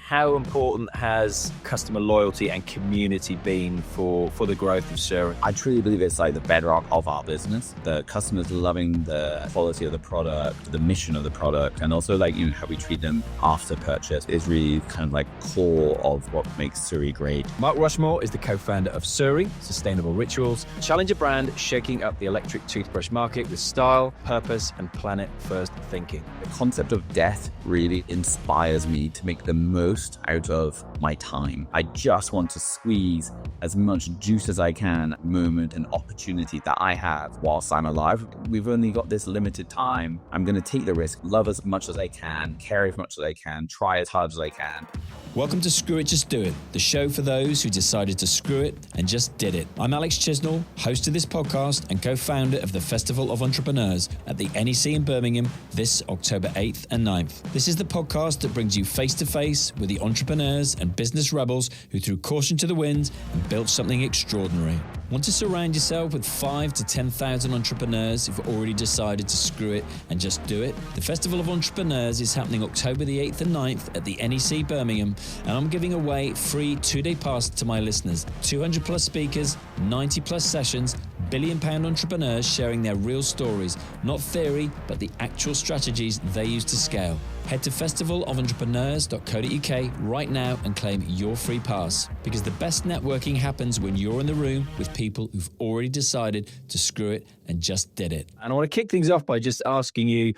how important has customer loyalty and community been for the growth of SURI? I truly believe it's like the bedrock of our business. The customers loving the quality of the product, the mission of the product, and also like, how we treat them after purchase is really kind of like core of what makes SURI great. Mark Rushmore is the co-founder of SURI, Sustainable Rituals, a challenger brand shaking up the electric toothbrush market with style, purpose, and planet-first thinking. The concept of death really inspires me to make the most out of my time. I just want to squeeze as much juice as I can, moment and opportunity that I have whilst I'm alive. We've only got this limited time. I'm going to take the risk, love as much as I can, care as much as I can, try as hard as I can. Welcome to Screw It, Just Do It, the show for those who decided to screw it and just did it. I'm Alex Chisnall, host of this podcast and co-founder of the Festival of Entrepreneurs at the NEC in Birmingham this October 8th and 9th. This is the podcast that brings you face-to-face with the entrepreneurs and business rebels who threw caution to the wind and built something extraordinary. Want to surround yourself with 5,000 to 10,000 entrepreneurs who've already decided to screw it and just do it? The Festival of Entrepreneurs is happening October the 8th and 9th at the NEC Birmingham, and I'm giving away free 2-day pass to my listeners. 200 plus speakers, 90 plus sessions, billion-pound entrepreneurs sharing their real stories, not theory, but the actual strategies they use to scale. Head to festivalofentrepreneurs.co.uk right now and claim your free pass, because the best networking happens when you're in the room with people who've already decided to screw it and just did it. And I want to kick things off by just asking you,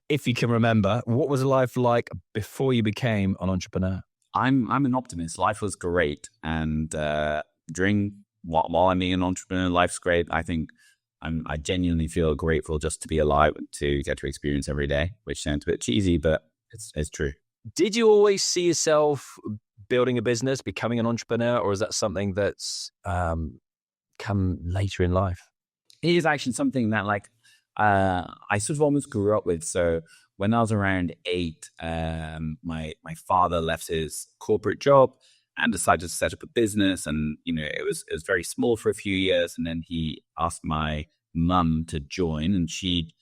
if you can remember, what was life like before you became an entrepreneur? I'm an optimist. Life was great. And while I'm being an entrepreneur, life's great. I think I genuinely feel grateful just to be alive and to get to experience every day, which sounds a bit cheesy, but it's true. Did you always see yourself building a business, becoming an entrepreneur, or is that something that's come later in life? It is actually something that I sort of almost grew up with. So when I was around 8, my father left his corporate job and decided to set up a business. And, it was very small for a few years. And then he asked my mum to join, and she'd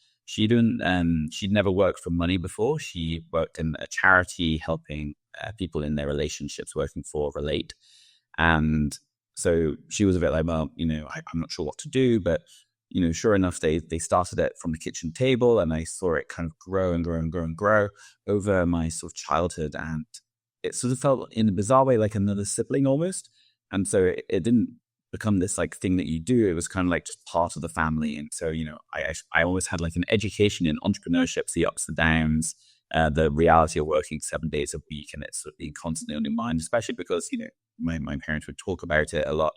never worked for money before. She worked in a charity helping people in their relationships, working for Relate. And so she was a bit like, well, I'm not sure what to do, but sure enough, they started it from the kitchen table, and I saw it kind of grow and grow and grow and grow over my sort of childhood. And it sort of felt in a bizarre way like another sibling almost. And so it didn't become this like thing that you do. It was kind of like just part of the family. And so, I always had like an education in entrepreneurship, the ups, the downs, the reality of working 7 days a week, and it's sort of being constantly on your mind, especially because, my parents would talk about it a lot.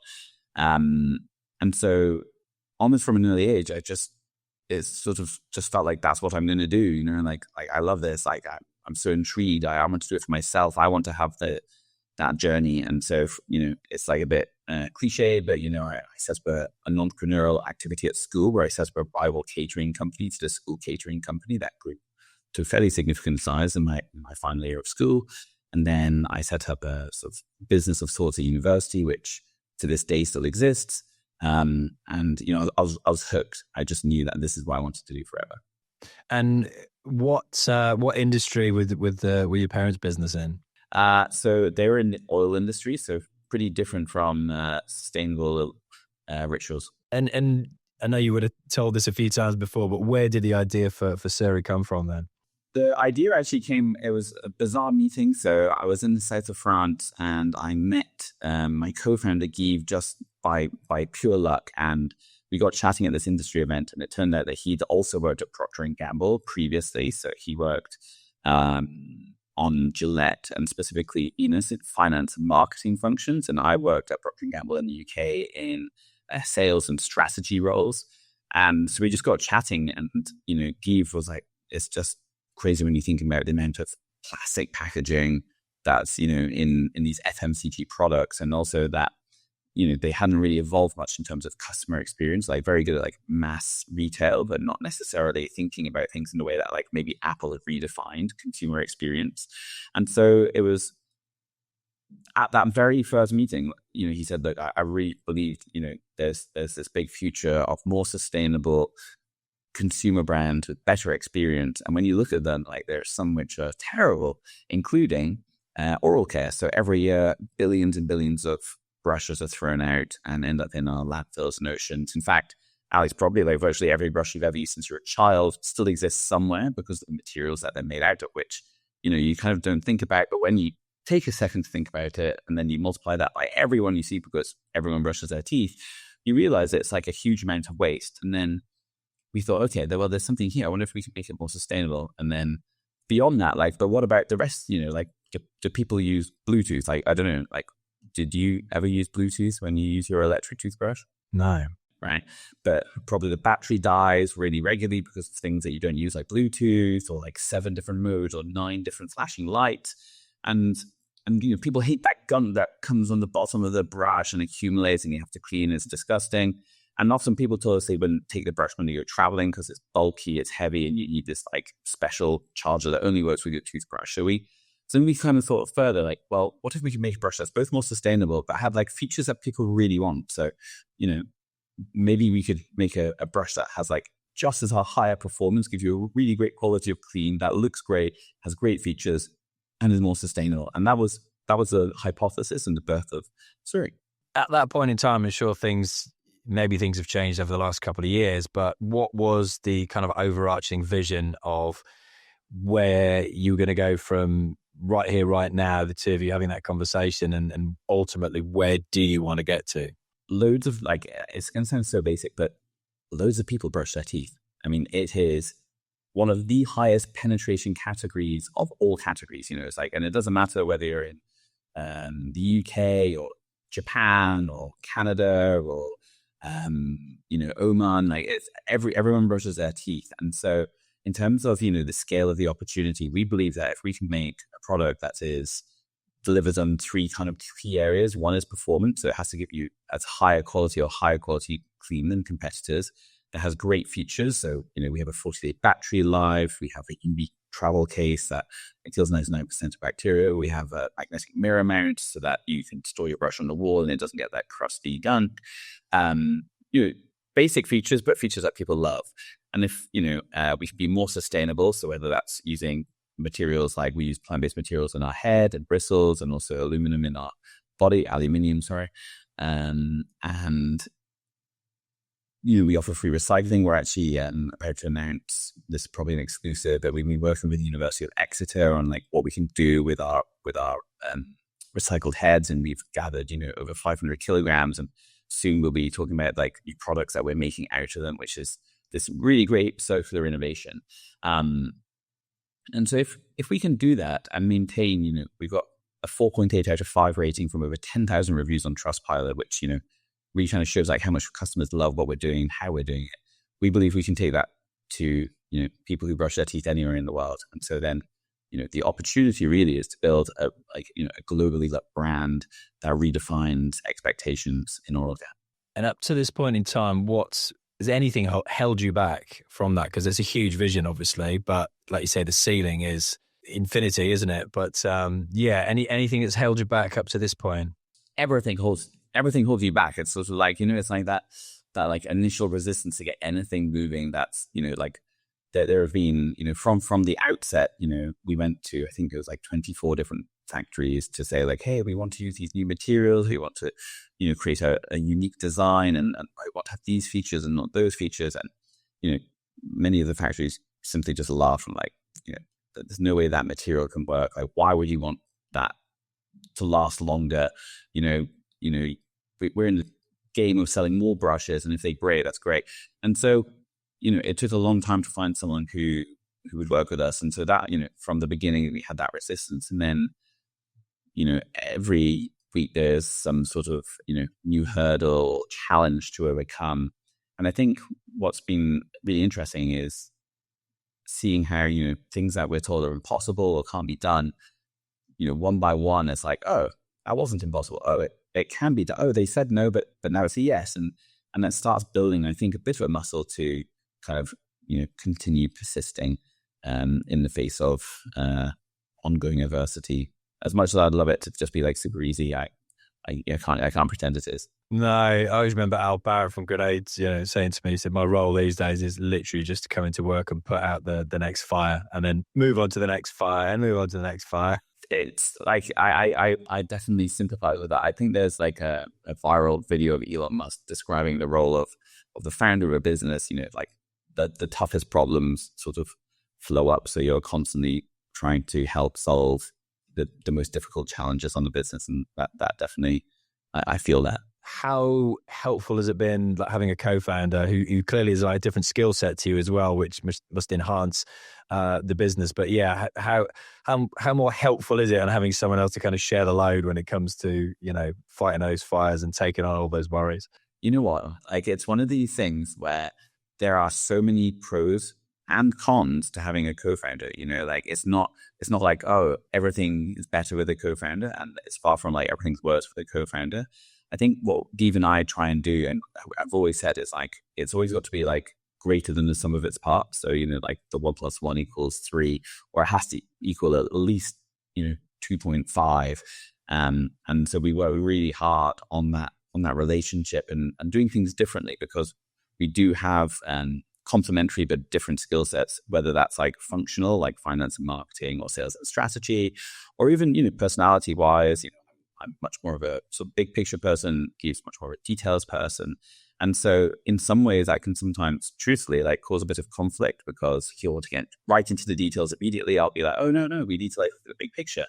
And so almost from an early age, it sort of just felt like that's what I'm going to do, like I love this. Like I'm so intrigued. I want to do it for myself. I want to have that journey. And so, it's like a bit cliche, but, I set up an entrepreneurial activity at school where I set up a rival catering company to the school catering company that grew to a fairly significant size in my final year of school. And then I set up a sort of business of sorts at university, which to this day still exists. And I was hooked. I just knew that this is what I wanted to do forever. And what industry were your parents' business in? So they were in the oil industry, so pretty different from sustainable rituals. And I know you would have told this a few times before, but where did the idea for SURI come from then? The idea actually came, it was a bizarre meeting. So I was in the south of France and I met my co-founder Guy just by pure luck. And we got chatting at this industry event, and it turned out that he'd also worked at Proctor & Gamble previously. So he worked on Gillette and specifically in finance and marketing functions. And I worked at Procter & Gamble in the UK in sales and strategy roles. And so we just got chatting, and, Guy was like, it's just crazy when you think about the amount of plastic packaging that's, in these FMCG products, and also that, they hadn't really evolved much in terms of customer experience, like very good at like mass retail, but not necessarily thinking about things in the way that like maybe Apple had redefined consumer experience. And so it was at that very first meeting, he said, look, I really believe, there's this big future of more sustainable consumer brands with better experience. And when you look at them, like there's some which are terrible, including oral care. So every year, billions and billions of brushes are thrown out and end up in our landfills and oceans. In fact, Alex, probably like virtually every brush you've ever used since you're a child still exists somewhere because of the materials that they're made out of, which, you kind of don't think about. But when you take a second to think about it and then you multiply that by everyone you see because everyone brushes their teeth, you realize it's like a huge amount of waste. And then we thought, okay, well, there's something here. I wonder if we can make it more sustainable. And then beyond that, like, but what about the rest? Like, do people use Bluetooth? Like, I don't know, like, did you ever use Bluetooth when you use your electric toothbrush? No. Right. But probably the battery dies really regularly because of things that you don't use, like Bluetooth or like 7 different modes or 9 different flashing lights. And people hate that gum that comes on the bottom of the brush and accumulates and you have to clean. It's disgusting. And often people told us they wouldn't take the brush when you're traveling because it's bulky, it's heavy, and you need this like special charger that only works with your toothbrush. So we kind of thought further, like, well, what if we could make a brush that's both more sustainable but have like features that people really want? So, maybe we could make a brush that has like just as a higher performance, give you a really great quality of clean, that looks great, has great features, and is more sustainable. And that was the hypothesis and the birth of SURI. At that point in time, I'm sure maybe things have changed over the last couple of years, but what was the kind of overarching vision of where you were going to go from right here, right now, the two of you having that conversation, and ultimately, where do you want to get to? Loads of, like, it's going to sound so basic, but loads of people brush their teeth. I mean, it is one of the highest penetration categories of all categories. It's like, and it doesn't matter whether you're in the UK or Japan or Canada or Oman. Like, it's everyone brushes their teeth. And so in terms of the scale of the opportunity, we believe that if we can make a product that delivers on 3 kind of key areas. One is performance, so it has to give you as higher quality clean than competitors. It has great features, so we have a 40-day battery life. We have a unique travel case that kills 99% of bacteria. We have a magnetic mirror mount so that you can store your brush on the wall and it doesn't get that crusty gunk. Basic features, but features that people love. And if we can be more sustainable, so whether that's using materials like we use plant-based materials in our head and bristles, and also aluminium in our body, aluminium, sorry. And we offer free recycling. We're actually about to announce, this is probably an exclusive, but we've been working with the University of Exeter on like what we can do with our recycled heads, and we've gathered over 500 kilograms, and soon we'll be talking about like new products that we're making out of them, which is this really great circular innovation. And so if we can do that and maintain, we've got a 4.8 out of 5 rating from over 10,000 reviews on Trustpilot, which, really kind of shows like how much customers love what we're doing, how we're doing it. We believe we can take that to, people who brush their teeth anywhere in the world. And so then, the opportunity really is to build a globally loved brand that redefines expectations in oral care. And up to this point in time, has anything held you back from that? Because it's a huge vision, obviously, but like you say, the ceiling is infinity, isn't it? But anything that's held you back up to this point? Everything holds you back. It's sort of like, it's like that like initial resistance to get anything moving. That's, like there have been, from the outset, we went to, I think it was like 24 different factories to say like, hey, we want to use these new materials. We want to, create a unique design and I want to have these features and not those features. And, many of the factories simply just laugh and like, there's no way that material can work. Like, why would you want that to last longer? We're in the game of selling more brushes, and if they break, that's great. And so, it took a long time to find someone who would work with us. And so that, from the beginning, we had that resistance. And then, every week there's some sort of, new hurdle or challenge to overcome. And I think what's been really interesting is seeing how, things that we're told are impossible or can't be done, one by one, it's like, oh, that wasn't impossible. Oh, it can be done. Oh, they said no, but now it's a yes. And that starts building, I think, a bit of a muscle to kind of, continue persisting in the face of ongoing adversity. As much as I'd love it to just be like super easy, I can't pretend it is. No, I always remember Al Barrett from Grenades, saying to me, he said, my role these days is literally just to come into work and put out the next fire and then move on to the next fire and move on to the next fire. it's like I definitely sympathize with that. I think there's like a viral video of Elon Musk describing the role of the founder of a business. Like the toughest problems sort of flow up, so you're constantly trying to help solve the most difficult challenges on the business, and that definitely I feel that. How helpful has it been, like, having a co-founder who clearly has like a different skill set to you as well, which must enhance the business? But yeah, how more helpful is it on having someone else to kind of share the load when it comes to fighting those fires and taking on all those worries? You know what? Like, it's one of these things where there are so many pros and cons to having a co-founder. Like it's not like, oh, everything is better with a co-founder, and it's far from like everything's worse with a co-founder. I think what Dev and I try and do, and I've always said, is like, it's always got to be like greater than the sum of its parts. So, like the 1 + 1 = 3, or it has to equal at least, 2.5. And so we work really hard on that relationship and doing things differently, because we do have complementary but different skill sets, whether that's like functional, like finance and marketing, or sales and strategy, or even, personality wise, I'm much more of a sort of big picture person. He's much more of a details person. And so in some ways that can sometimes truthfully like cause a bit of conflict, because he'll want to get right into the details immediately. I'll be like, oh, no, we need to like look at the big picture.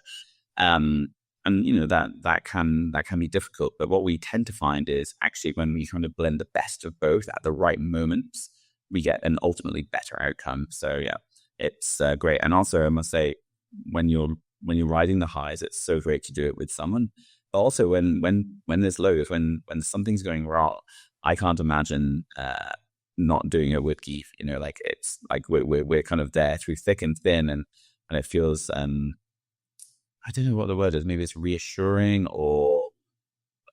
And that can be difficult. But what we tend to find is actually when we kind of blend the best of both at the right moments, we get an ultimately better outcome. So yeah, it's great. And also I must say, when you're riding the highs, it's so great to do it with someone. But also when there's lows, when something's going wrong, I can't imagine not doing it with Keith. Like it's like we're kind of there through thick and thin, and it feels I don't know what the word is. Maybe it's reassuring, or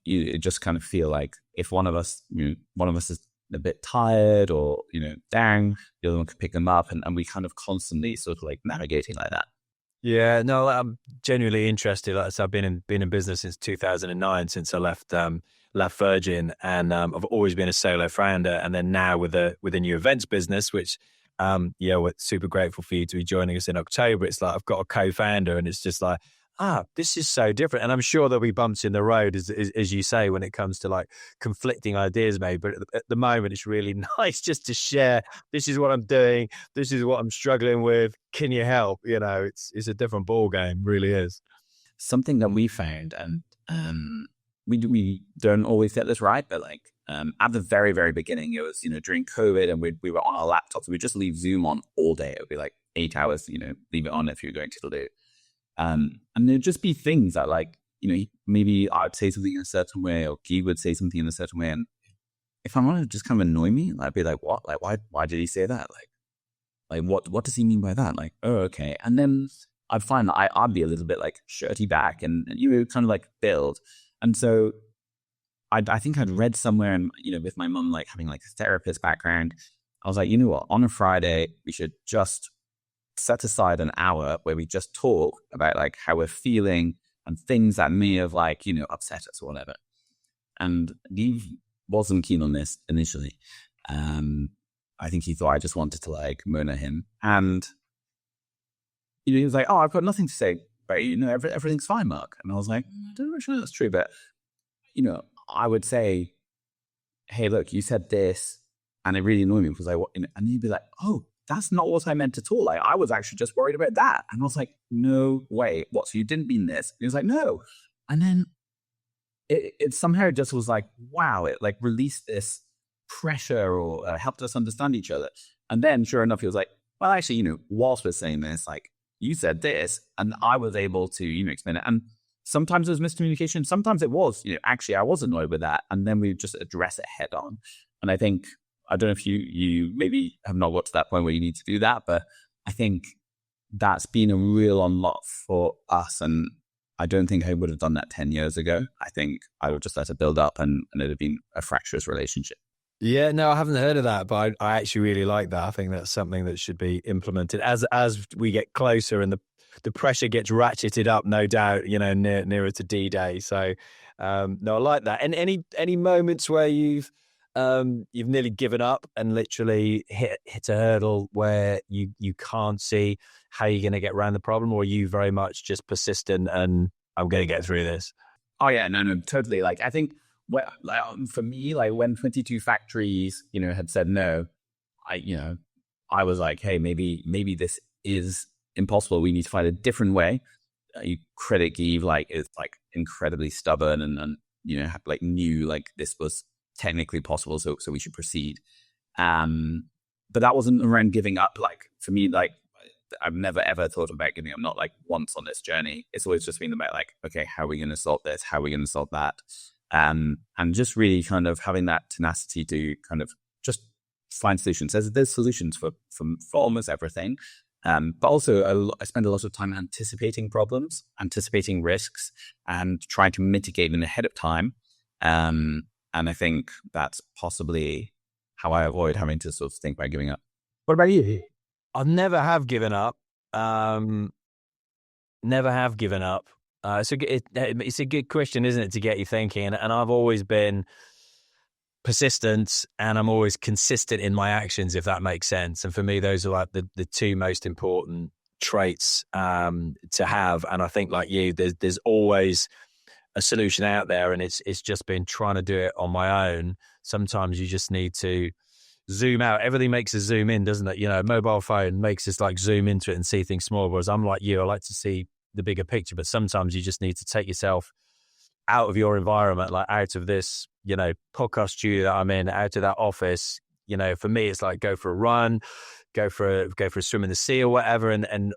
you just kind of feel like if one of us is a bit tired or down, the other one could pick them up, and we kind of constantly sort of like navigating like that. Yeah, no, I'm genuinely interested. Like I said, I've been in business since 2009, since I left Virgin, and I've always been a solo founder. And then now with a new events business, which we're super grateful for you to be joining us in October. It's like I've got a co-founder, and it's just like, this is so different. And I'm sure there'll be bumps in the road, as you say, when it comes to like conflicting ideas maybe. But at the moment, it's really nice just to share, this is what I'm doing, this is what I'm struggling with, can you help? It's a different ball game, really is. Something that we found, and we don't always get this right, but like at the very, very beginning, it was, during COVID, and we were on our laptops, we'd just leave Zoom on all day. It would be like 8 hours, leave it on if you're going to the loo. And there'd just be things that like, maybe I'd say something in a certain way, or Guy would say something in a certain way. And if I wanted to just kind of annoy me, I'd be like, what? Like, why did he say that? Like what does he mean by that? Like, oh, okay. And then I'd find that I'd be a little bit like shirty back, and kind of like build. And so I think I'd read somewhere, and, with my mum, like having like a therapist background, I was like, you know what, on a Friday, we should just set aside an hour where we just talk about like how we're feeling and things that may have like, upset us or whatever. And he wasn't keen on this initially. I think he thought I just wanted to like moan at him. And, he was like, oh, I've got nothing to say, but everything's fine, Mark. And I was like, I don't know if that's true, but, I would say, hey, look, you said this, and it really annoyed me, because and he'd be like, oh, that's not what I meant at all. Like, I was actually just worried about that. And I was like, no way. What? So you didn't mean this? And he was like, no. And then it somehow just was like, wow, it like released this pressure, or helped us understand each other. And then sure enough, he was like, well, actually, whilst we're saying this, like, you said this, and I was able to, explain it. And sometimes it was miscommunication. Sometimes it was, actually, I was annoyed with that. And then we just address it head on. And I think, I don't know if you maybe have not got to that point where you need to do that, but I think that's been a real unlock for us. And I don't think I would have done that 10 years ago. I think I would just let it build up, and it would have been a fractious relationship. Yeah, no, I haven't heard of that, but I actually really like that. I think that's something that should be implemented as we get closer, and the pressure gets ratcheted up, no doubt, nearer to D-Day. So, no, I like that. And any moments where you've you've nearly given up and literally hit a hurdle where you can't see how you're going to get around the problem, or are you very much just persistent and I'm going to get through this? Oh yeah, no, totally. Like I think for me, like when 22 Factories, had said no, I was like, hey, maybe this is impossible. We need to find a different way. Critic Eve is like incredibly stubborn and knew like this was technically possible, so we should proceed. But that wasn't around giving up. Like for me, like I've never ever thought about giving up. Not like once on this journey. It's always just been about like, okay, how are we going to solve this? How are we going to solve that? And just really kind of having that tenacity to kind of just find solutions. There's solutions for almost everything. But also I spend a lot of time anticipating problems, anticipating risks, and trying to mitigate them ahead of time. And I think that's possibly how I avoid having to sort of think about giving up. What about you? I never have given up. Never have given up. It's a good question, isn't it, to get you thinking? And I've always been persistent and I'm always consistent in my actions, if that makes sense. And for me, those are like the two most important traits to have. And I think like you, there's always a solution out there, and it's just been trying to do it on my own. Sometimes you just need to zoom out. Everything makes us zoom in, doesn't it? Mobile phone makes us like zoom into it and see things small. Whereas I'm like you, I like to see the bigger picture, but sometimes you just need to take yourself out of your environment, like out of this, podcast studio that I'm in, out of that office. For me, it's like go for a run, go for a swim in the sea or whatever. And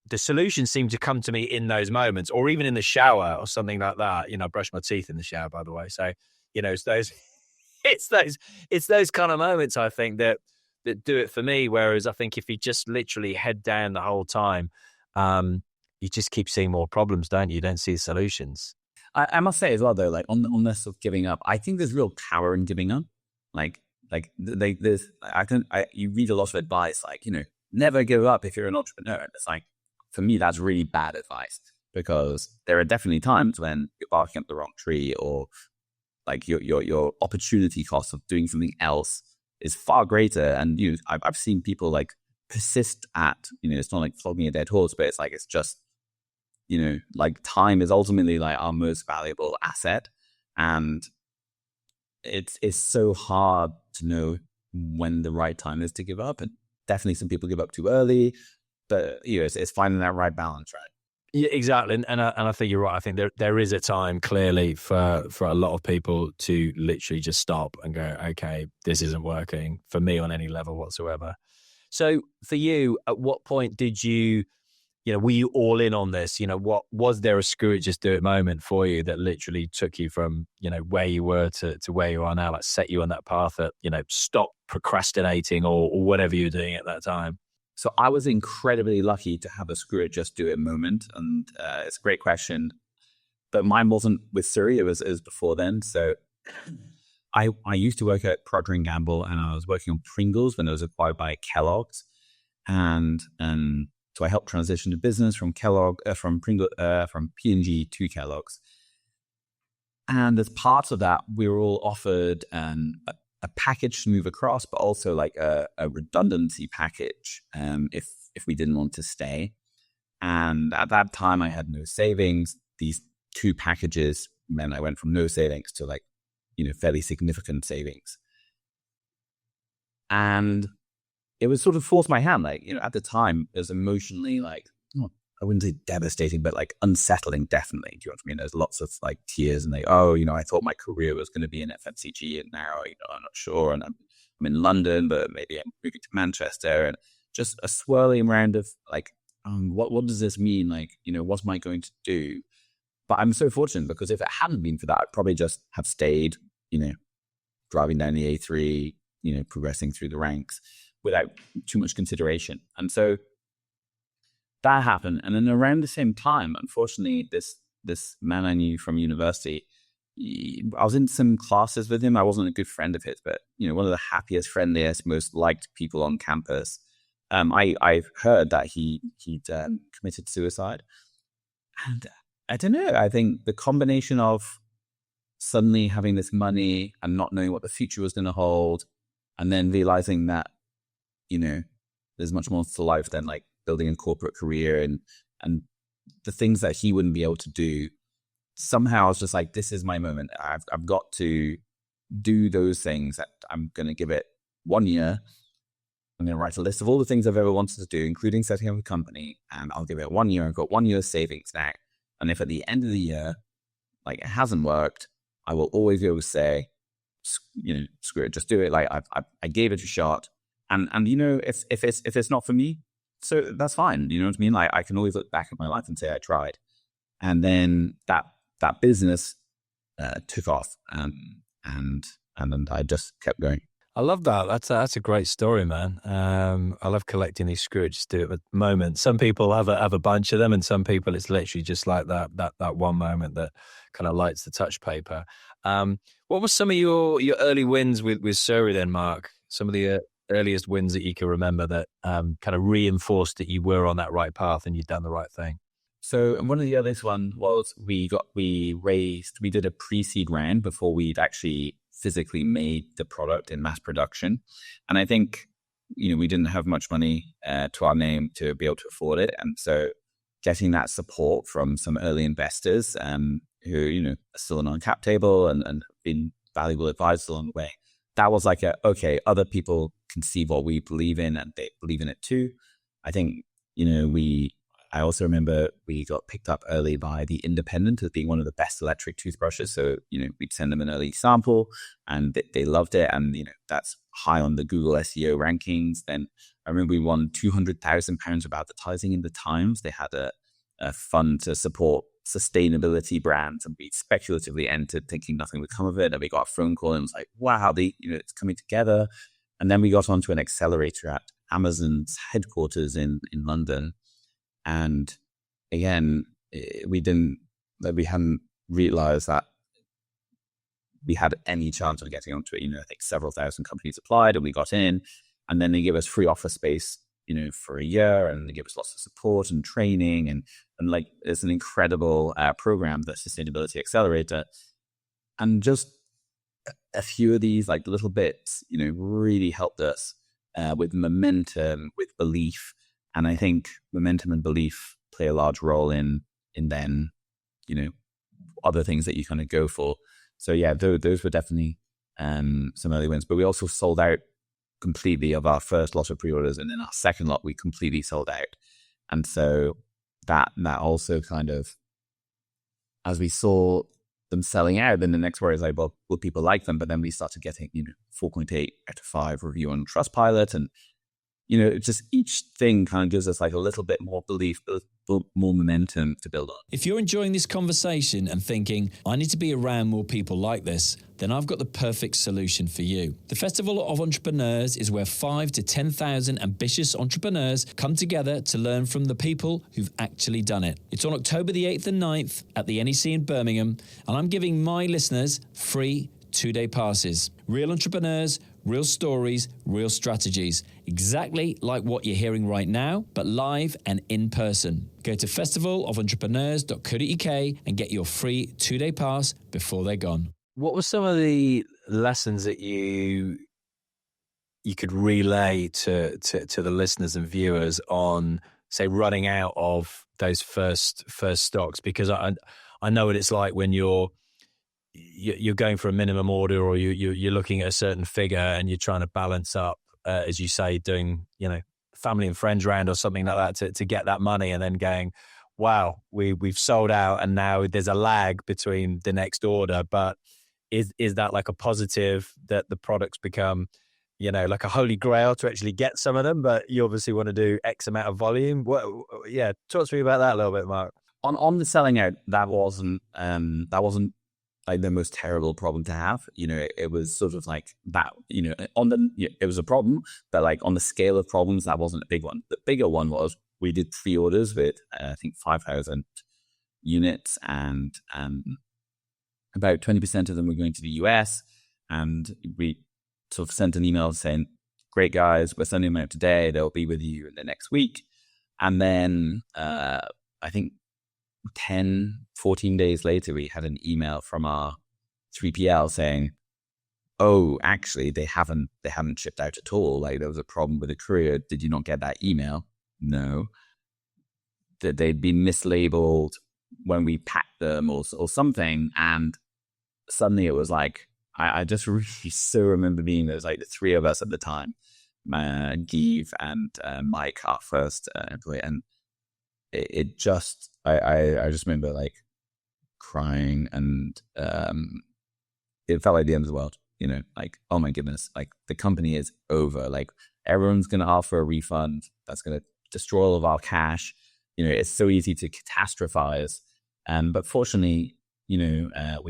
the solutions seem to come to me in those moments, or even in the shower or something like that. I brush my teeth in the shower, by the way. So, it's those kind of moments, I think, that do it for me. Whereas I think if you just literally head down the whole time, you just keep seeing more problems, don't you? You don't see solutions. I must say as well, though, like on this of giving up, I think there's real power in giving up. You read a lot of advice, like, never give up if you're an entrepreneur. And it's like, for me, that's really bad advice, because there are definitely times when you're barking up the wrong tree, or like your opportunity cost of doing something else is far greater. And I've seen people like persist at, it's not like flogging a dead horse, but it's just, like time is ultimately like our most valuable asset. And it's so hard to know when the right time is to give up. And definitely some people give up too early, but it's finding that right balance, right? Yeah, exactly. And I think you're right. I think there is a time clearly for a lot of people to literally just stop and go, okay, this isn't working for me on any level whatsoever. So for you, at what point did you, were you all in on this? What was there a screw it, just do it moment for you that literally took you from, where you were to where you are now, like set you on that path that, stop procrastinating or whatever you were doing at that time? So I was incredibly lucky to have a screw it, just do it moment. And it's a great question. But mine wasn't with SURI, it was before then. So I used to work at Procter & Gamble, and I was working on Pringles when it was acquired by Kellogg's. And so I helped transition the business from from P&G to Kellogg's. And as part of that, we were all offered a package to move across, but also like a redundancy package if we didn't want to stay. And at that time, I had no savings. These two packages meant I went from no savings to like, fairly significant savings. And it was sort of forced my hand. Like, at the time, it was emotionally like, I wouldn't say devastating, but like unsettling, definitely. Do you know what I mean? There's lots of like tears and I thought my career was going to be in FMCG, and now, I'm not sure. And I'm in London, but maybe I'm moving to Manchester, and just a swirling around of like, what does this mean? Like, what am I going to do? But I'm so fortunate, because if it hadn't been for that, I'd probably just have stayed, driving down the A3, progressing through the ranks without too much consideration. And so that happened. And then around the same time, unfortunately, this man I knew from university, I was in some classes with him. I wasn't a good friend of his, but one of the happiest, friendliest, most liked people on campus. I've heard that he'd committed suicide. And I don't know, I think the combination of suddenly having this money and not knowing what the future was going to hold, and then realizing that, there's much more to life than like building a corporate career and the things that he wouldn't be able to do. Somehow I was just like, this is my moment. I've got to do those things. That I'm going to give it 1 year. I'm going to write a list of all the things I've ever wanted to do, including setting up a company, and I'll give it 1 year. I've got 1 year's savings now. And if at the end of the year, like it hasn't worked, I will always be able to say, screw it, just do it. Like I gave it a shot. And if it's not for me, so that's fine. You know what I mean? Like I can always look back at my life and say I tried. And then that business took off, and then I just kept going. I love that. That's a great story, man. I love collecting these screw it, just do it at the moment. Some people have a bunch of them, and some people it's literally just like that one moment that kind of lights the touch paper. What were some of your early wins with SURI then, Mark? Some of the earliest wins that you can remember that kind of reinforced that you were on that right path and you'd done the right thing? So one of the earliest one was we did a pre-seed round before we'd actually physically made the product in mass production. And I think, we didn't have much money to our name to be able to afford it. And so getting that support from some early investors who, are still on cap table and been valuable advisors along the way, that was like okay, other people can see what we believe in and they believe in it too. I think, I also remember we got picked up early by The Independent as being one of the best electric toothbrushes. So, we'd send them an early sample and they loved it. And, that's high on the Google SEO rankings. Then I remember we won £200,000 of advertising in the Times. They had a fund to support sustainability brands, and we speculatively entered thinking nothing would come of it. And we got a phone call and it was like, wow, it's coming together. And then we got onto an accelerator at Amazon's headquarters in London. And again, we hadn't realized that we had any chance of getting onto it. I think several thousand companies applied and we got in, and then they gave us free office space, for a year, and they gave us lots of support and training and like it's an incredible program, the Sustainability Accelerator. And just a few of these like little bits, really helped us with momentum, with belief. And I think momentum and belief play a large role in then, other things that you kind of go for. So yeah, those were definitely some early wins. But we also sold out completely of our first lot of pre-orders, and then our second lot we completely sold out. And so that also kind of, as we saw them selling out, then the next word is like, well, will people like them? But then we started getting 4.8 out of 5 review on Trustpilot, and just each thing kind of gives us like a little bit more belief, more momentum to build on. If you're enjoying this conversation and thinking, I need to be around more people like this, then I've got the perfect solution for you. The Festival of Entrepreneurs is where 5,000 to 10,000 ambitious entrepreneurs come together to learn from the people who've actually done it. It's on October the 8th and 9th at the NEC in Birmingham, and I'm giving my listeners free 2-day passes. Real entrepreneurs, real stories, real strategies. Exactly like what you're hearing right now, but live and in person. Go to festivalofentrepreneurs.co.uk and get your free 2-day pass before they're gone. What were some of the lessons that you could relay to the listeners and viewers on, say, running out of those first stocks? Because I know what it's like when you're going for a minimum order, or you're looking at a certain figure and you're trying to balance up, as you say, doing, family and friends round or something like that to get that money, and then going, wow, we've sold out and now there's a lag between the next order. But is that like a positive that the products become, like a holy grail to actually get some of them, but you obviously want to do X amount of volume? Talk to me about that a little bit, Mark. On the selling out, that wasn't like the most terrible problem to have. It was sort of like that, it was a problem, but like on the scale of problems, that wasn't a big one. The bigger one was we did pre-orders with, I think 5,000 units, and about 20% of them were going to the US. And we sort of sent an email saying, great guys, we're sending them out today. They'll be with you in the next week. And then I think 10, 14 days later, we had an email from our 3PL saying, oh, actually, they haven't shipped out at all. Like, there was a problem with the courier. Did you not get that email? No. That they'd been mislabeled when we packed them or something. And suddenly it was like, I just really so remember being, there was like the three of us at the time, Give and Mike, our first employee. And it just, I just remember like crying, and it felt like the end of the world, you know, like, oh my goodness, like the company is over. Like everyone's going to ask for a refund. That's going to destroy all of our cash. You know, it's so easy to catastrophize. But fortunately, you know,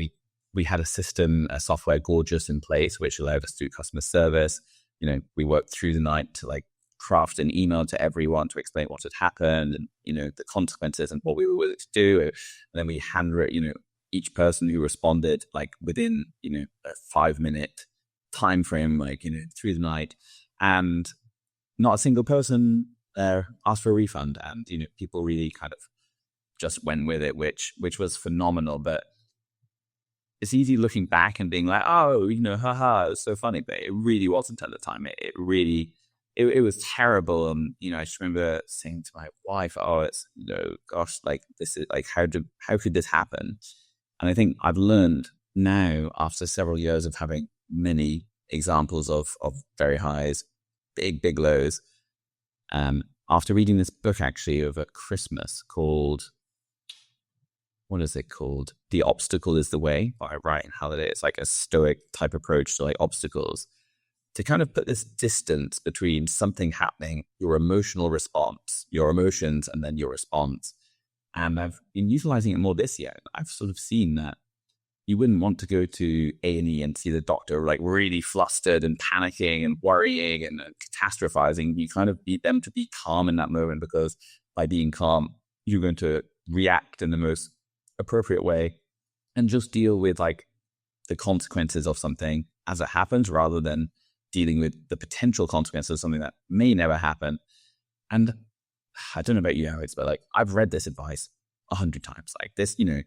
we had a system, a software Gorgeous in place, which allowed us to do customer service. You know, we worked through the night to like craft an email to everyone to explain what had happened and, you know, the consequences and what we were willing to do. And then we handwrote, you know, each person who responded like within, you know, a 5-minute time frame, like, you know, through the night. And not a single person asked for a refund. And, you know, people really kind of just went with it, which was phenomenal. But it's easy looking back and being like, oh, you know, haha, it was so funny. But it really wasn't at the time. It really, it was terrible. And, you know, I just remember saying to my wife, oh, it's, you know, gosh, like this is like, how could this happen? And I think I've learned now, after several years of having many examples of very highs, big lows, after reading this book actually over Christmas called, what is it called? The Obstacle is the Way by Ryan Holiday. It's like a stoic type approach to like obstacles, to kind of put this distance between something happening, your emotional response, your emotions, and then your response. And I've been utilizing it more this year. I've sort of seen that you wouldn't want to go to A&E and see the doctor like really flustered and panicking and worrying and catastrophizing. You kind of need them to be calm in that moment, because by being calm, you're going to react in the most appropriate way and just deal with like the consequences of something as it happens, rather than dealing with the potential consequences of something that may never happen. And I don't know about you, Alex, but like I've read this advice 100 times. Like this, you know,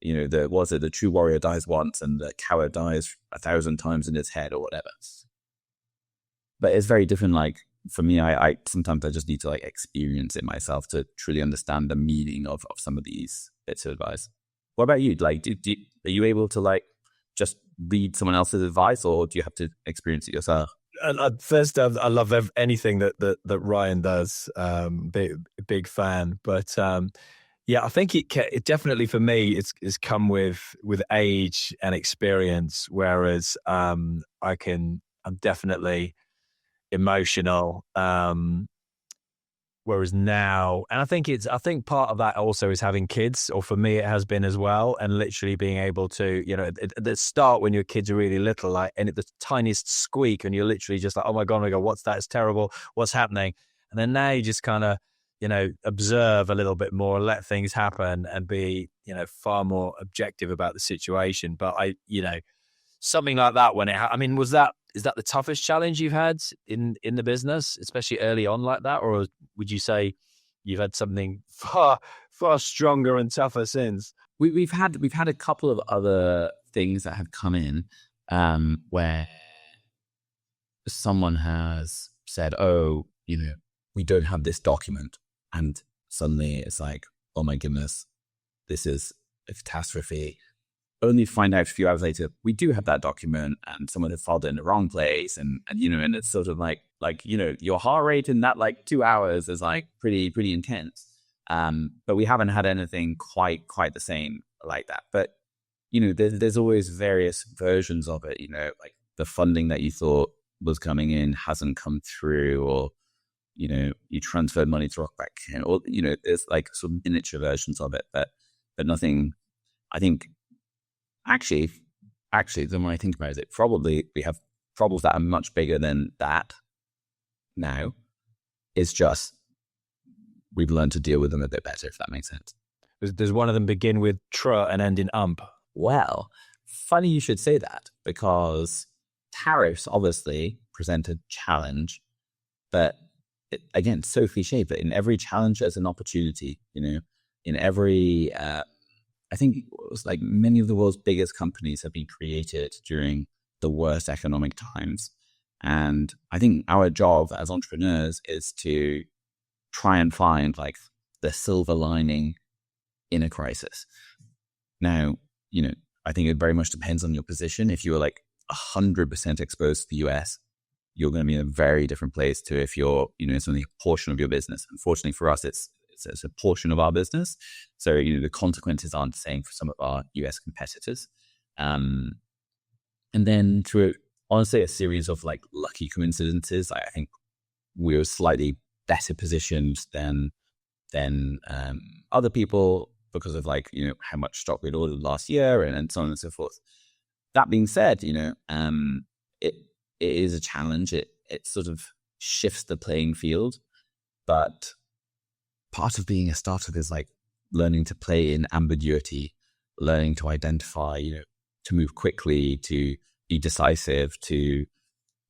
the true warrior dies once and the coward dies 1,000 times in his head or whatever. But it's very different. Like for me, I sometimes I just need to like experience it myself to truly understand the meaning of some of these bits of advice. What about you? Like, are you able to like just read someone else's advice, or do you have to experience it yourself? First, I love anything that Ryan does. Big fan, but yeah, I think it definitely for me it's come with age and experience. Whereas I'm definitely emotional. Whereas now, and I think part of that also is having kids, or for me it has been as well, and literally being able to, you know, at the start when your kids are really little, like, and at the tiniest squeak, and you're literally just like, oh my God, what's that? It's terrible. What's happening? And then now you just kind of, you know, observe a little bit more, let things happen, and be, you know, far more objective about the situation. But you know, something like that is that the toughest challenge you've had in the business, especially early on like that? Or would you say you've had something far stronger and tougher since? We've had a couple of other things that have come in where someone has said, oh, you know, we don't have this document. And suddenly it's like, oh my goodness, this is a catastrophe. Only to find out a few hours later, we do have that document, and someone had filed it in the wrong place. And you know, and it's sort of like, you know, your heart rate in that like 2 hours is like pretty intense. But we haven't had anything quite the same like that. But, you know, there's always various versions of it, you know, like the funding that you thought was coming in hasn't come through, or, you know, you transferred money to Rockback, or, you know, there's like sort of miniature versions of it, but nothing. I think actually, the more I think about it, probably we have problems that are much bigger than that now. It's just we've learned to deal with them a bit better, if that makes sense. Does one of them begin with tr and end in ump? Well, funny you should say that, because tariffs obviously present a challenge, but again, so cliche, but in every challenge there's an opportunity, you know, in every I think it was like many of the world's biggest companies have been created during the worst economic times. And I think our job as entrepreneurs is to try and find like the silver lining in a crisis. Now, I think it very much depends on your position. If you were like 100% exposed to the US, you're going to be in a very different place to if you're, it's only a portion of your business. Unfortunately for us, it's a portion of our business. So, the consequences aren't the same for some of our US competitors. And then through, honestly, a series of like lucky coincidences, I think we were slightly better positioned than other people because of like, how much stock we'd ordered last year and so on and so forth. That being said, it is a challenge. It sort of shifts the playing field, but part of being a startup is like learning to play in ambiguity, learning to identify, to move quickly, to be decisive, to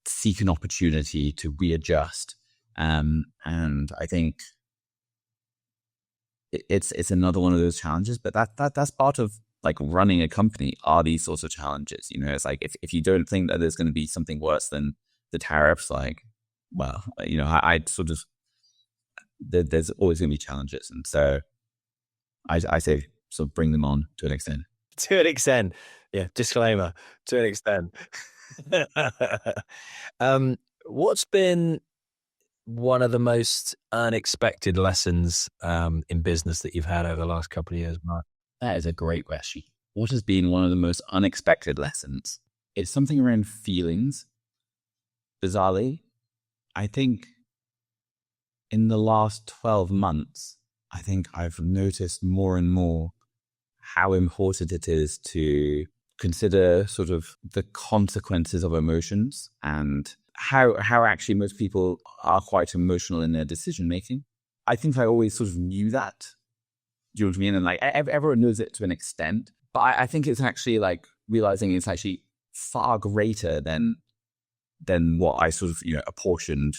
seek an opportunity, to readjust. And I think it's another one of those challenges, but that's part of like running a company are these sorts of challenges. It's like if you don't think that there's going to be something worse than the tariffs, like, well, I'd sort of, there's always going to be challenges. And so I say sort of bring them on to an extent. To an extent. Yeah. Disclaimer, to an extent. What's been one of the most unexpected lessons in business that you've had over the last couple of years, Mark? That is a great question. What has been one of the most unexpected lessons? It's something around feelings. Bizarrely, I think in the last 12 months, I think I've noticed more and more how important it is to consider sort of the consequences of emotions and how actually most people are quite emotional in their decision making. I think I always sort of knew that. Do you know what I mean? And like everyone knows it to an extent, but I think it's actually like realizing it's actually far greater than what I sort of apportioned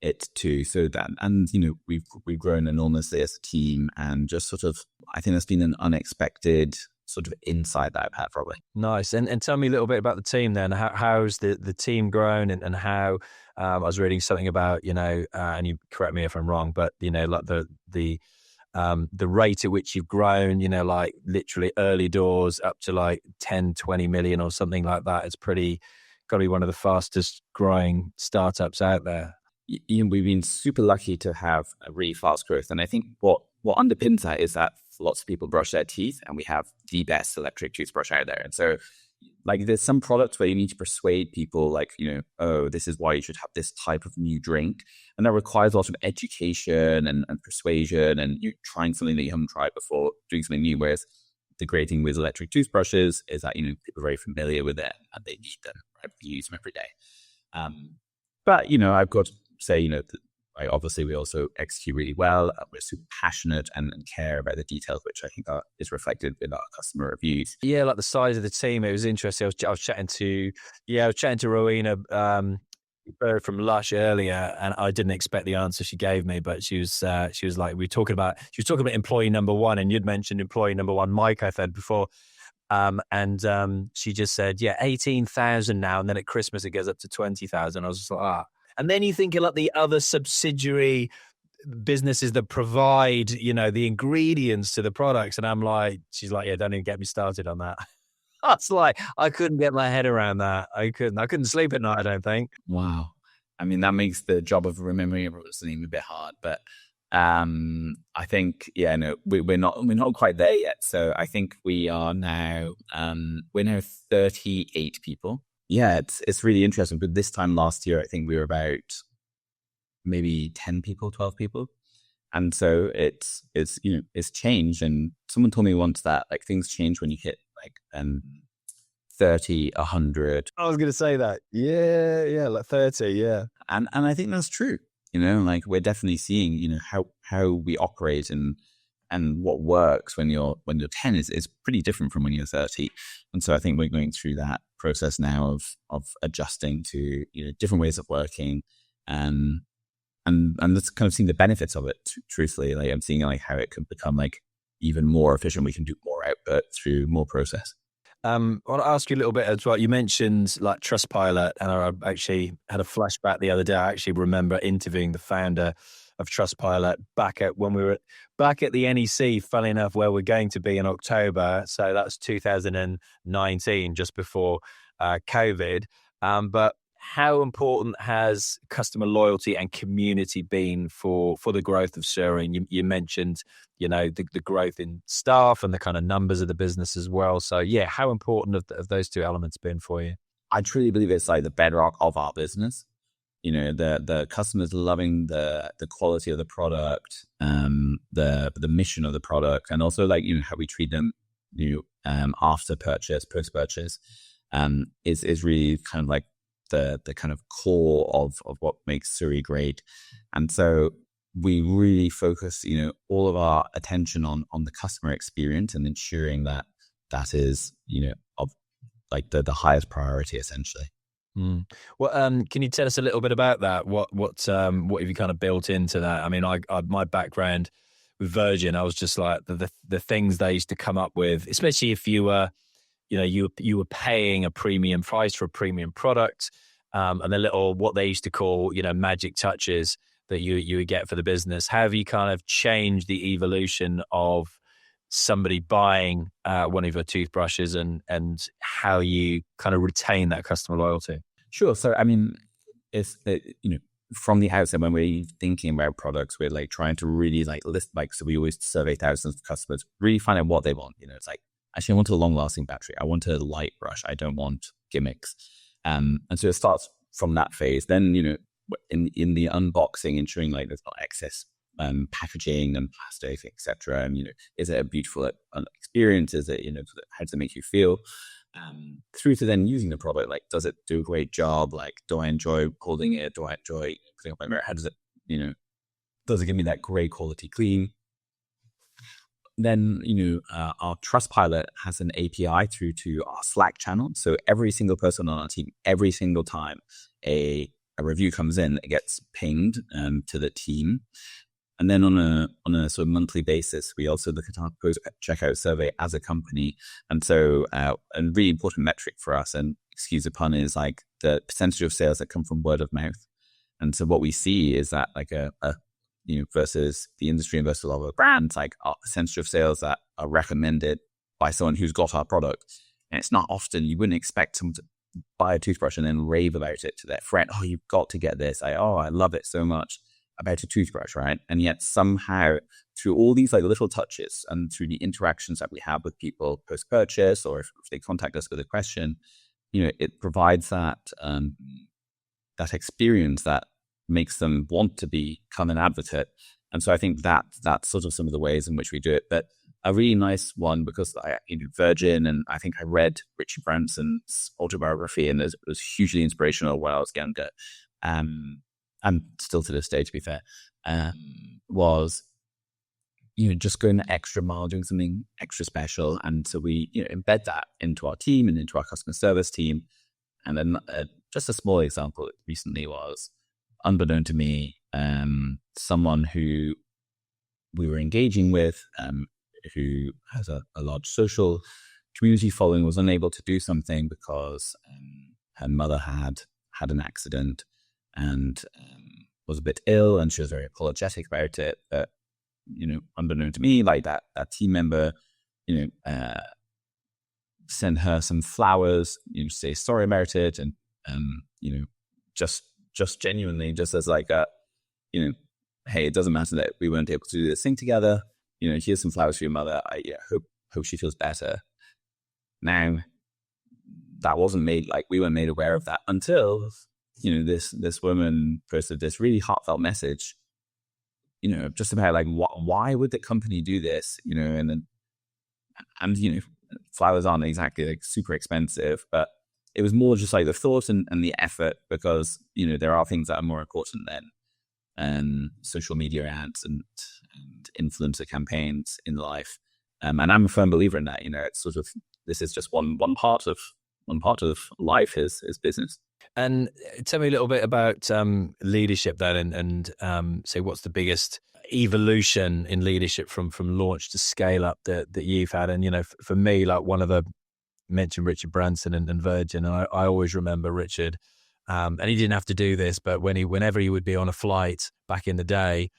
it to. So that, and we've grown enormously as a team, and just sort of I think that's been an unexpected sort of insight that I've had probably. Nice. And tell me a little bit about the team then. How's the team grown and how I was reading something about, and you correct me if I'm wrong, but like the rate at which you've grown, like literally early doors up to like 10, 20 million or something like that. It's got to be one of the fastest growing startups out there. We've been super lucky to have a really fast growth. And I think what underpins that is that lots of people brush their teeth, and we have the best electric toothbrush out there. And so like there's some products where you need to persuade people like, oh, this is why you should have this type of new drink. And that requires a lot of education and persuasion, and you trying something that you haven't tried before, doing something new. Whereas the great thing with electric toothbrushes is that, people are very familiar with it and they need them, right? You use them every day. But, I've got to say, obviously we also execute really well. We're super passionate and care about the details, which I think is reflected in our customer reviews. Yeah, like the size of the team, it was interesting. I was chatting to Rowena from Lush earlier, and I didn't expect the answer she gave me, but she was like, we were talking about employee number one, and you'd mentioned employee number one, Mike, I said before. And she just said, 18,000 now, and then at Christmas it goes up to 20,000. I was just like, And then you think of like the other subsidiary businesses that provide, the ingredients to the products. And I'm like, she's like, don't even get me started on that. I was like, I couldn't get my head around that. I couldn't sleep at night, I don't think. Wow. I mean, that makes the job of remembering everyone's name a bit hard, but I think, we're not quite there yet. So I think we are now, we're now 38 people. Yeah, it's really interesting. But this time last year, I think we were about maybe 10 people, 12 people. And so it's changed. And someone told me once that like things change when you hit like 30, 100. I was going to say that. Yeah, like 30, yeah. And I think that's true. Like we're definitely seeing, how we operate and what works when you're 10 is pretty different from when you're 30. And so I think we're going through that process now of adjusting to, different ways of working and let's kind of seeing the benefits of it, truthfully. Like I'm seeing like how it could become like even more efficient. We can do more output through more process. I want to ask you a little bit as well. You mentioned like Trustpilot, and I actually had a flashback the other day. I actually remember interviewing the founder of Trustpilot when we were back at the NEC, funny enough, where we're going to be in October. So that's 2019, just before COVID. But how important has customer loyalty and community been for the growth of SURI? And you mentioned, the growth in staff and the kind of numbers of the business as well. So yeah, how important have those two elements been for you? I truly believe it's like the bedrock of our business. The customers loving the quality of the product, the mission of the product, and also like, how we treat them, after purchase, post purchase, is really kind of like the kind of core of what makes SURI great. And so we really focus, all of our attention on the customer experience and ensuring that is, of like the highest priority essentially. Well, can you tell us a little bit about that? What have you kind of built into that? I mean, I my background with Virgin, I was just like the things they used to come up with, especially if you were, you were paying a premium price for a premium product, and the little what they used to call, magic touches that you would get for the business. How have you kind of changed the evolution of somebody buying one of your toothbrushes and how you kind of retain that customer loyalty? Sure. So, I mean, it's, from the outset, when we're thinking about products, we're like trying to really like list, like, so we always survey thousands of customers, really find out what they want. It's like, actually, I want a long lasting battery. I want a light brush. I don't want gimmicks. And so it starts from that phase. Then, in the unboxing, ensuring like there's not excess packaging and plastic, etc. And is it a beautiful experience? Is it how does it make you feel? Through to then using the product, like does it do a great job? Like, do I enjoy holding it? Do I enjoy putting up my mirror? How does it does it give me that great quality clean? Then our Trustpilot has an API through to our Slack channel. So every single person on our team, every single time a review comes in, it gets pinged to the team. And then on a sort of monthly basis, we also look at our post checkout survey as a company. And so a really important metric for us, and excuse the pun, is like the percentage of sales that come from word of mouth. And so what we see is that like versus the industry and versus a lot of brands, like our percentage of sales that are recommended by someone who's got our product. And it's not often, you wouldn't expect someone to buy a toothbrush and then rave about it to their friend. Oh, you've got to get this. I love it so much. About a toothbrush, right? And yet somehow through all these like little touches and through the interactions that we have with people post-purchase, or if they contact us with a question, it provides that that experience that makes them want to become an advocate. And so I think that's sort of some of the ways in which we do it. But a really nice one, because Virgin, and I think I read Richie Branson's autobiography, and it was hugely inspirational when I was younger. And still to this day, to be fair, was, just going the extra mile, doing something extra special. And so we, embed that into our team and into our customer service team. And then just a small example recently was, unbeknown to me, someone who we were engaging with, who has a large social community following, was unable to do something because her mother had an accident and was a bit ill, and she was very apologetic about it. But unbeknown to me, like that team member, sent her some flowers, say sorry about it, and just genuinely, just as like hey, it doesn't matter that we weren't able to do this thing together. Here's some flowers for your mother. I hope she feels better. Now, that wasn't made, like we weren't made aware of that until this woman posted this really heartfelt message, just about like, why would the company do this? And flowers aren't exactly like super expensive, but it was more just like the thought and the effort, because, there are things that are more important than social media ads and influencer campaigns in life. And I'm a firm believer in that. It's sort of, this is just one part of life is business. And tell me a little bit about leadership then, and say what's the biggest evolution in leadership from launch to scale up that you've had. And, for me, like one of the mentioned Richard Branson and Virgin, and I always remember Richard, and he didn't have to do this, but whenever he would be on a flight back in the day,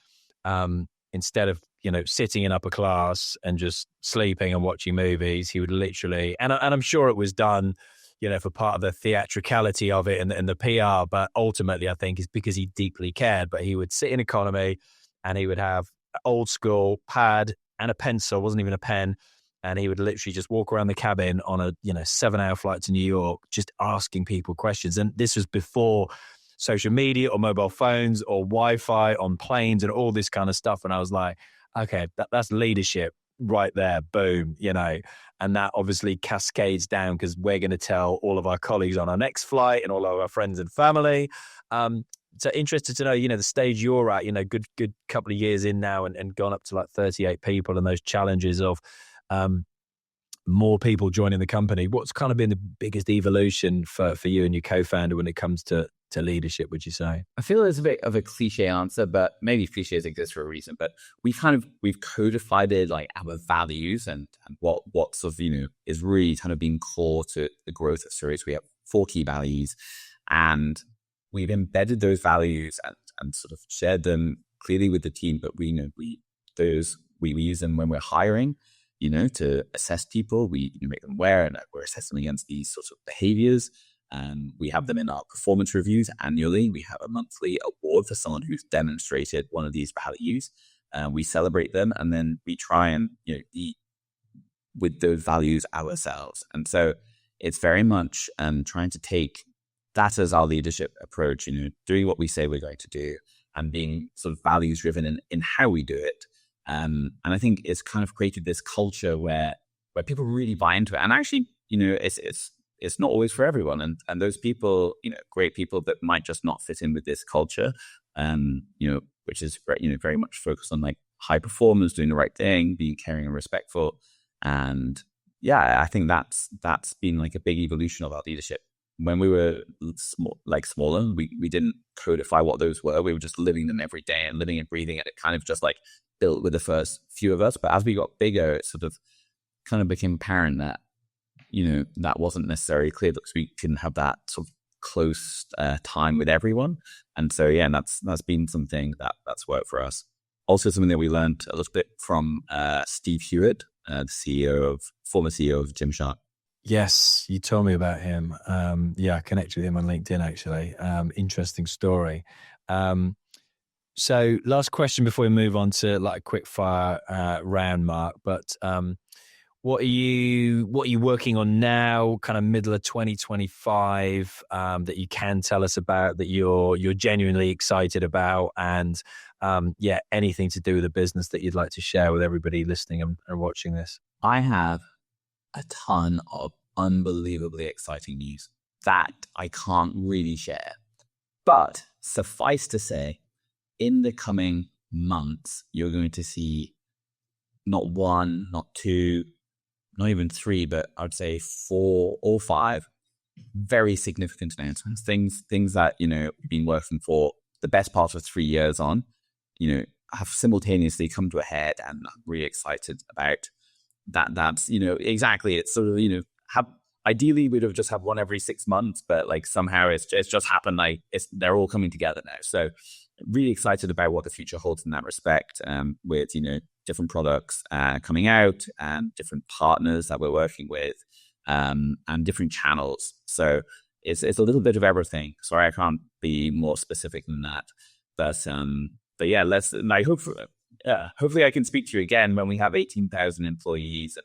instead of sitting in upper class and just sleeping and watching movies, he would literally, and I'm sure it was done, for part of the theatricality of it and the PR, but ultimately I think it's because he deeply cared. But he would sit in economy and he would have an old school pad and a pencil, wasn't even a pen, and he would literally just walk around the cabin on a 7-hour flight to New York, just asking people questions. And this was before social media or mobile phones or Wi-Fi on planes and all this kind of stuff. And I was like, okay, that's leadership right there. Boom, and that obviously cascades down because we're going to tell all of our colleagues on our next flight and all of our friends and family. So interested to know, the stage you're at, good couple of years in now and gone up to like 38 people and those challenges of more people joining the company. What's kind of been the biggest evolution for you and your co-founder when it comes to leadership, would you say? I feel it's a bit of a cliche answer, but maybe cliches exist for a reason. But we've codified like our values and what sort of, is really kind of been core to the growth of SURI. We have 4 key values, and we've embedded those values and sort of shared them clearly with the team. But we use them when we're hiring, to assess people. We make them aware and we're assessing against these sorts of behaviors. And we have them in our performance reviews annually. We have a monthly award for someone who's demonstrated one of these values. We celebrate them, and then we try and eat with those values ourselves. And so it's very much trying to take that as our leadership approach. Doing what we say we're going to do, and being sort of values driven in how we do it. And I think it's kind of created this culture where people really buy into it. And actually, it's not always for everyone. And those people, great people that might just not fit in with this culture, which is, very much focused on like high performance, doing the right thing, being caring and respectful. And yeah, I think that's been like a big evolution of our leadership. When we were smaller, we didn't codify what those were. We were just living them every day and living and breathing it. It kind of just like built with the first few of us. But as we got bigger, it sort of kind of became apparent that that wasn't necessarily clear because we couldn't have that sort of close time with everyone. And so, yeah, that's been something that's worked for us. Also, something that we learned a little bit from Steve Hewitt, the former CEO of Gymshark. Yes, you told me about him. I connected with him on LinkedIn, actually. Interesting story. So last question before we move on to like a quick fire round, Mark. But what are you working on now, kind of middle of 2025, that you can tell us about, that you're genuinely excited about, and anything to do with the business that you'd like to share with everybody listening and watching this? I have a ton of unbelievably exciting news that I can't really share. But suffice to say, in the coming months, you're going to see not 1, not 2, not even 3, but I'd say 4 or 5 very significant announcements. Things that, we've been working for the best part of 3 years on, have simultaneously come to a head, and I'm really excited about that. That's, exactly. It's sort of, ideally we'd have just had one every 6 months, but like somehow it's just happened. Like they're all coming together now. So really excited about what the future holds in that respect, with, different products coming out and different partners that we're working with, and different channels. So it's a little bit of everything. Sorry, I can't be more specific than that. But yeah, hopefully I can speak to you again when we have 18,000 employees,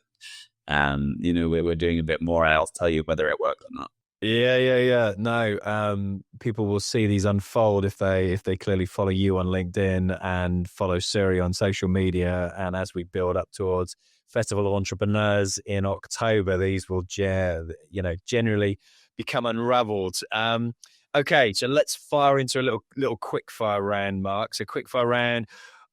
and we're doing a bit more. I'll tell you whether it worked or not. Yeah. No, people will see these unfold if they clearly follow you on LinkedIn and follow SURI on social media. And as we build up towards Festival of Entrepreneurs in October, these will generally become unraveled. Okay, so let's fire into a little quick fire round, Mark. So quick fire round.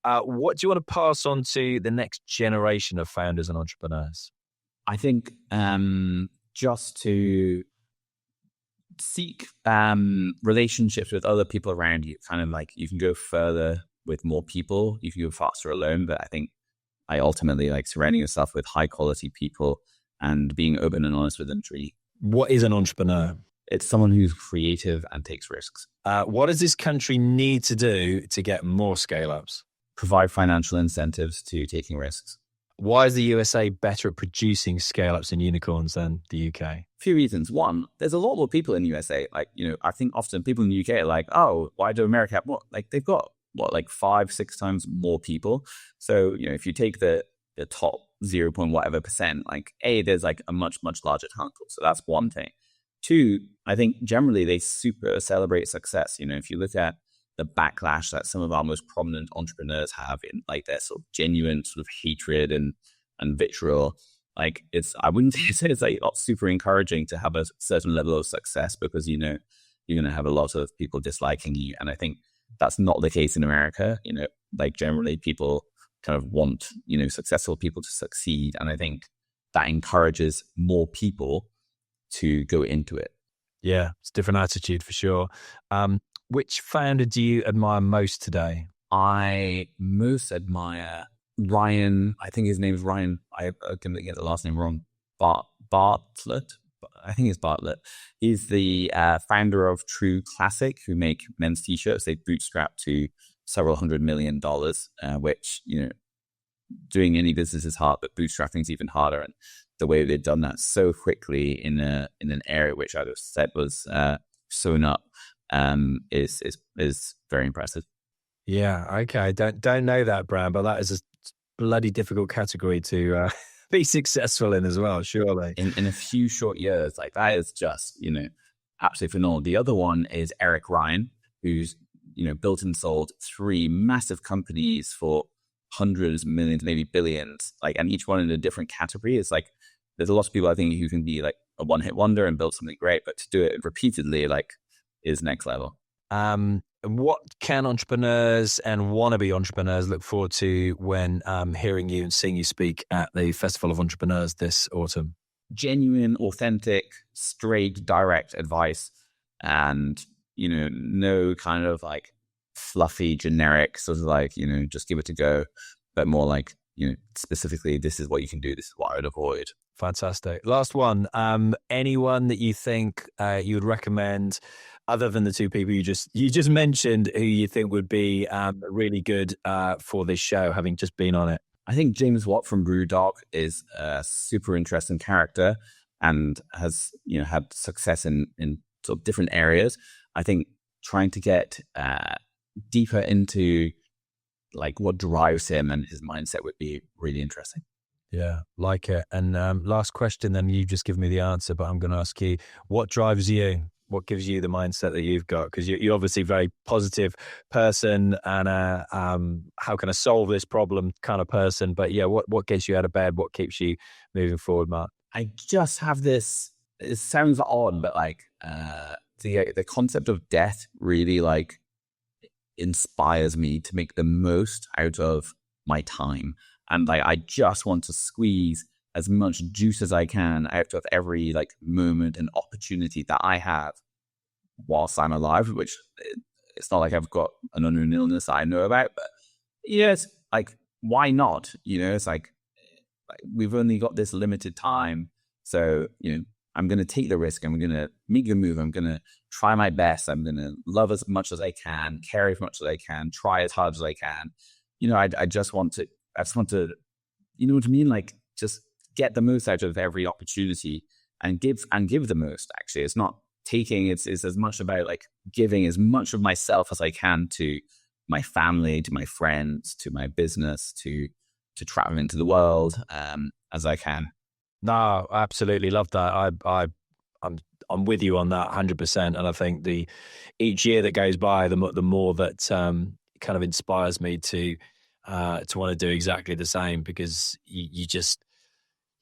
What do you want to pass on to the next generation of founders and entrepreneurs? I think just to seek relationships with other people around you. Kind of like you can go further with more people, you can go faster alone. But I think I ultimately like surrounding yourself with high quality people and being open and honest with them. Really, What is an entrepreneur? it's someone who's creative and takes risks. What does this country need to do to get more scale-ups? Provide financial incentives to taking risks. Why is the USA better at producing scale-ups and unicorns than the UK? A few reasons. One, there's a lot more people in the USA. Like, I think often people in the UK are like, oh, why do America have more? Like, they've got like 5-6 times more people. So, if you take the top 0. whatever percent, like there's like a much, much larger talent pool. So that's one thing. Two, I think generally they super celebrate success. If you look at the backlash that some of our most prominent entrepreneurs have in like their sort of genuine sort of hatred and vitriol, like I wouldn't say it's like not super encouraging to have a certain level of success, because you're going to have a lot of people disliking you. And I think that's not the case in America. Like generally people kind of want, successful people to succeed. And I think that encourages more people to go into it. Yeah, it's a different attitude for sure. Which founder do you admire most today? I most admire Ryan. I think his name is Ryan. I'm going to get the last name wrong. Bartlett. I think it's Bartlett. He's the founder of True Classic, who make men's t-shirts. They bootstrap to several $100 million, which, doing any business is hard, but bootstrapping is even harder. And the way they've done that so quickly in an area which I just said was sewn up is very impressive. Yeah, okay. Don't know that brand, but that is a bloody difficult category to be successful in as well, surely. In a few short years, like that is just, absolutely phenomenal. The other one is Eric Ryan, who's, built and sold 3 massive companies for hundreds, millions, maybe billions, like, and each one in a different category. Is like, there's a lot of people I think who can be like a one-hit wonder and build something great, but to do it repeatedly, like, is next level. What can entrepreneurs and wannabe entrepreneurs look forward to when hearing you and seeing you speak at the Festival of Entrepreneurs this autumn? Genuine, authentic, straight, direct advice, and no kind of like fluffy, generic sort of like just give it a go, but more like specifically, this is what you can do, this is what I would avoid. Fantastic. Last one. Anyone that you think you would recommend, other than the 2 people you just mentioned, who you think would be really good for this show, having just been on it? I think James Watt from BrewDog is a super interesting character and has had success in sort of different areas. I think trying to get deeper into like what drives him and his mindset would be really interesting. Yeah, like it. And last question, then you just give me the answer, but I'm going to ask you, what drives you? What gives you the mindset that you've got? Because you're obviously a very positive person and how can I solve this problem kind of person. But yeah, what gets you out of bed? What keeps you moving forward, Mark? I just have this, it sounds odd, but like the concept of death really like inspires me to make the most out of my time. And like, I just want to squeeze as much juice as I can out of every like moment and opportunity that I have whilst I'm alive, which it's not like I've got an unknown illness I know about, but yes, like, why not? It's like we've only got this limited time. So, I'm going to take the risk. I'm going to make the move. I'm going to try my best. I'm going to love as much as I can, care as much as I can, try as hard as I can. I just want to, you know what I mean? Like, just get the most out of every opportunity and give the most. Actually, it's not taking, it's as much about like giving as much of myself as I can to my family, to my friends, to my business, to travel into the world as I can. No, absolutely love that. I'm with you on that 100%. And I think each year that goes by, the more that kind of inspires me to want to do exactly the same, because you just,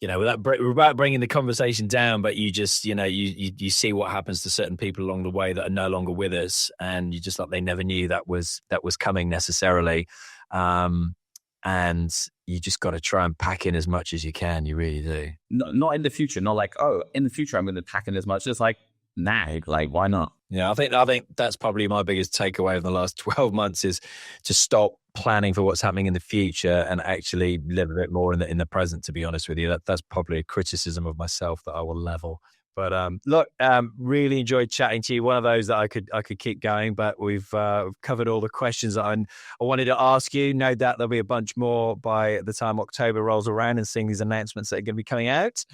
without bringing the conversation down, but you just, you see what happens to certain people along the way that are no longer with us, and you just like they never knew that was coming necessarily. And you just got to try and pack in as much as you can. You really do. Not in the future. Not like, oh, in the future I'm going to pack in as much. Just like now, like why not? Yeah, I think that's probably my biggest takeaway of the last 12 months is to stop planning for what's happening in the future and actually live a bit more in the present, to be honest with you. That's probably a criticism of myself that I will level. But look, really enjoyed chatting to you. One of those that I could keep going, but we've covered all the questions that I wanted to ask you. No doubt there'll be a bunch more by the time October rolls around and seeing these announcements that are going to be coming out.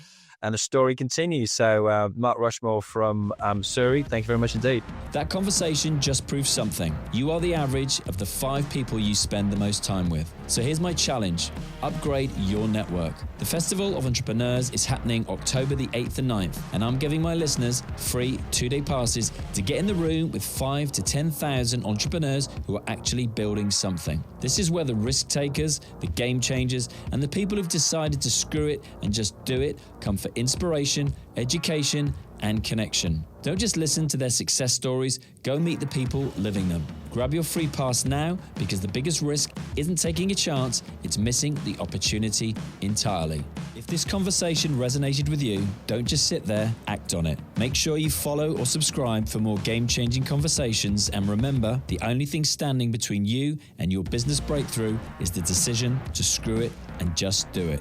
And the story continues. So Mark Rushmore from SURI, thank you very much indeed. That conversation just proves something. You are the average of the 5 people you spend the most time with. So here's my challenge. Upgrade your network. The Festival of Entrepreneurs is happening October the 8th and 9th, and I'm giving my listeners free 2-day passes to get in the room with 5,000 to 10,000 entrepreneurs who are actually building something. This is where the risk takers, the game changers, and the people who've decided to screw it and just do it come for inspiration, education, and connection. Don't just listen to their success stories, go meet the people living them. Grab your free pass now, because the biggest risk isn't taking a chance, it's missing the opportunity entirely. If this conversation resonated with you, don't just sit there, act on it. Make sure you follow or subscribe for more game-changing conversations, and remember, the only thing standing between you and your business breakthrough is the decision to screw it and just do it.